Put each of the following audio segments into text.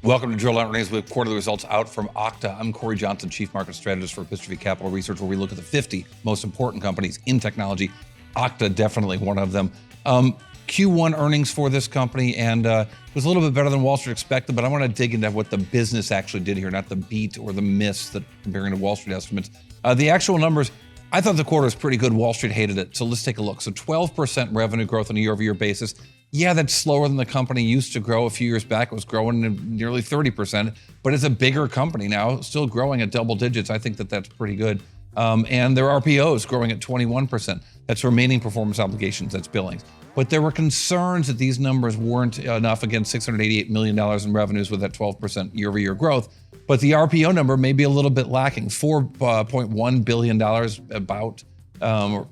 Welcome to Drill Down Earnings with quarterly results out from Okta. I'm Cory Johnson, Chief Market Strategist for Epistrophy Capital Research, where we look at the 50 most important companies in technology. Okta, definitely one of them. Q1 earnings for this company, and it was a little bit better than Wall Street expected, but I want to dig into what the business actually did here, not the beat or the miss that comparing to Wall Street estimates. The actual numbers, I thought the quarter was pretty good. Wall Street hated it. So let's take a look. So 12% revenue growth on a year-over-year basis. Yeah, that's slower than the company used to grow a few years back. It was growing nearly 30%, but it's a bigger company now, still growing at double digits. I think that that's pretty good. And their RPO is growing at 21%. That's remaining performance obligations, that's billings. But there were concerns that these numbers weren't enough, again, $688 million in revenues with that 12% year-over-year growth. But the RPO number may be a little bit lacking, $4.1 billion about,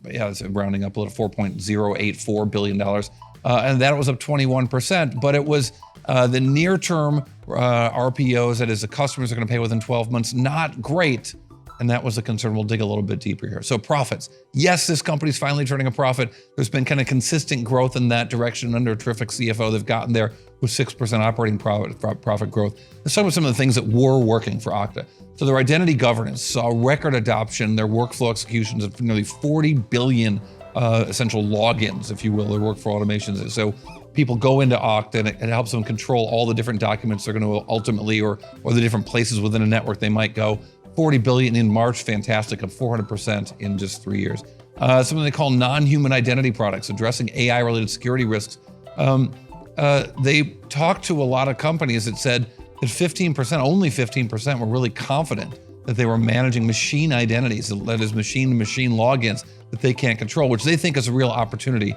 it's rounding up a little, $4.084 billion. And that was up 21%, but it was the near-term RPOs, that is the customers are going to pay within 12 months, not great. And that was a concern. We'll dig a little bit deeper here. So profits. Yes, this company's finally turning a profit. There's been kind of consistent growth in that direction under a terrific CFO. They've gotten there with 6% operating profit growth. Let's talk about some of the things that were working for Okta. So their identity governance saw record adoption, their workflow executions of nearly 40 billion essential logins, if you will, their workflow automations. So people go into Okta and it helps them control all the different documents they're going to ultimately, or the different places within a network they might go. 40 billion in March, fantastic, up 400% in just 3 years. Something they call non-human identity products, addressing AI-related security risks. They talked to a lot of companies that said that 15%, only 15% were really confident that they were managing machine identities, that is machine-to-machine logins that they can't control, which they think is a real opportunity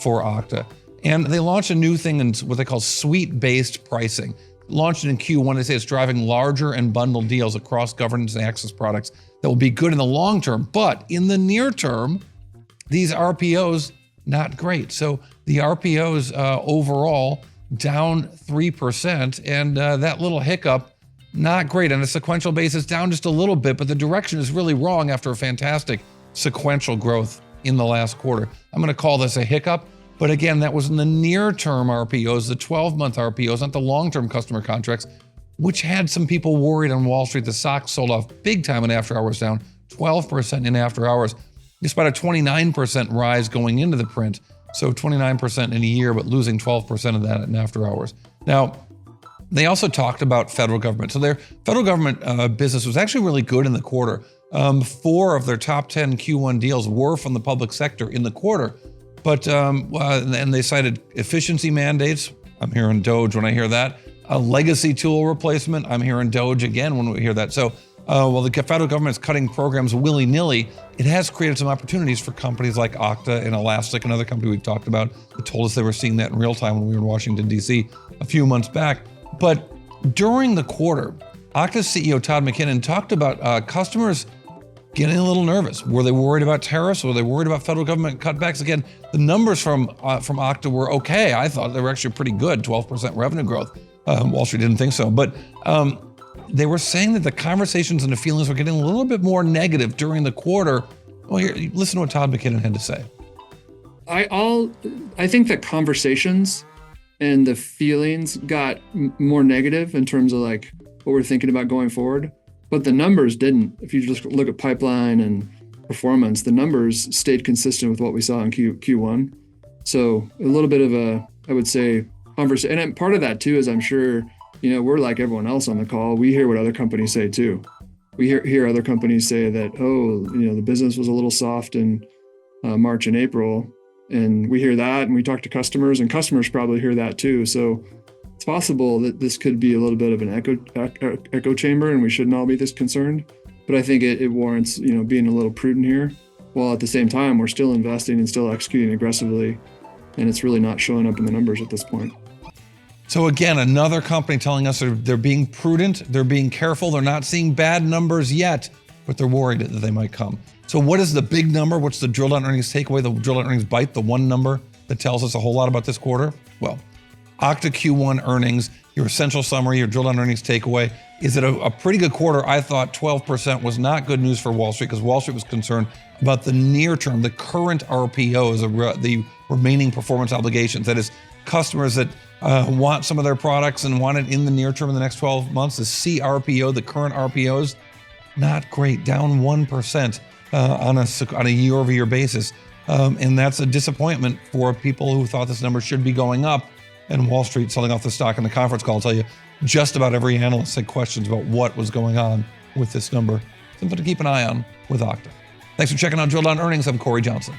for Okta. And they launched a new thing in what they call suite-based pricing. Launched in Q1, they say it's driving larger and bundled deals across governance and access products that will be good in the long term, but in the near term, these RPOs, not great. So the RPOs overall down 3%, and that little hiccup, not great. On a sequential basis, down just a little bit, but the direction is really wrong after a fantastic sequential growth in the last quarter. I'm going to call this a hiccup. But again, that was in the near-term RPOs, the 12-month RPOs, not the long-term customer contracts, which had some people worried on Wall Street. The stock sold off big time in after hours, down 12% in after hours, despite a 29% rise going into the print. So 29% in a year, but losing 12% of that in after hours. Now, they also talked about federal government. So their federal government business was actually really good in the quarter. 4 of their top 10 Q1 deals were from the public sector in the quarter. But, and they cited efficiency mandates. I'm hearing DOGE when I hear that. A legacy tool replacement. I'm hearing DOGE again when we hear that. So while the federal government is cutting programs willy-nilly, it has created some opportunities for companies like Okta and Elastic, another company we've talked about, that told us they were seeing that in real time when we were in Washington, D.C. a few months back. But during the quarter, Okta's CEO Todd McKinnon talked about customers getting a little nervous. Were they worried about tariffs? Were they worried about federal government cutbacks? Again, the numbers from Okta were okay. I thought they were actually pretty good, 12% revenue growth. Wall Street didn't think so. But they were saying that the conversations and the feelings were getting a little bit more negative during the quarter. Well, here, listen to what Todd McKinnon had to say. I think that conversations and the feelings got more negative in terms of like what we're thinking about going forward. But the numbers didn't. If you just look at pipeline and performance, the numbers stayed consistent with what we saw in Q1. So a little bit of a, I would say, conversation. And part of that too is I'm sure, we're like everyone else on the call. We hear what other companies say too. We hear other companies say that, the business was a little soft in March and April. And we hear that and we talk to customers, and customers probably hear that too. So it's possible that this could be a little bit of an echo chamber, and we shouldn't all be this concerned. But I think it warrants, being a little prudent here, while at the same time we're still investing and still executing aggressively, and it's really not showing up in the numbers at this point. So again, another company telling us they're being prudent, they're being careful, they're not seeing bad numbers yet, but they're worried that they might come. So what is the big number? What's the drill down earnings takeaway, the drill down earnings bite, the one number that tells us a whole lot about this quarter? Well, Okta Q1 earnings, your essential summary, your drill down earnings takeaway, Is it a pretty good quarter? I thought 12% was not good news for Wall Street because Wall Street was concerned about the near term, the current RPOs, the remaining performance obligations. That is, customers that want some of their products and want it in the near term in the next 12 months. The CRPO, the current RPOs, not great, down 1% on a year-over-year basis. And that's a disappointment for people who thought this number should be going up. And Wall Street selling off the stock in the conference call. I'll tell you, just about every analyst had questions about what was going on with this number. Something to keep an eye on with Okta. Thanks for checking out Drill Down Earnings. I'm Cory Johnson.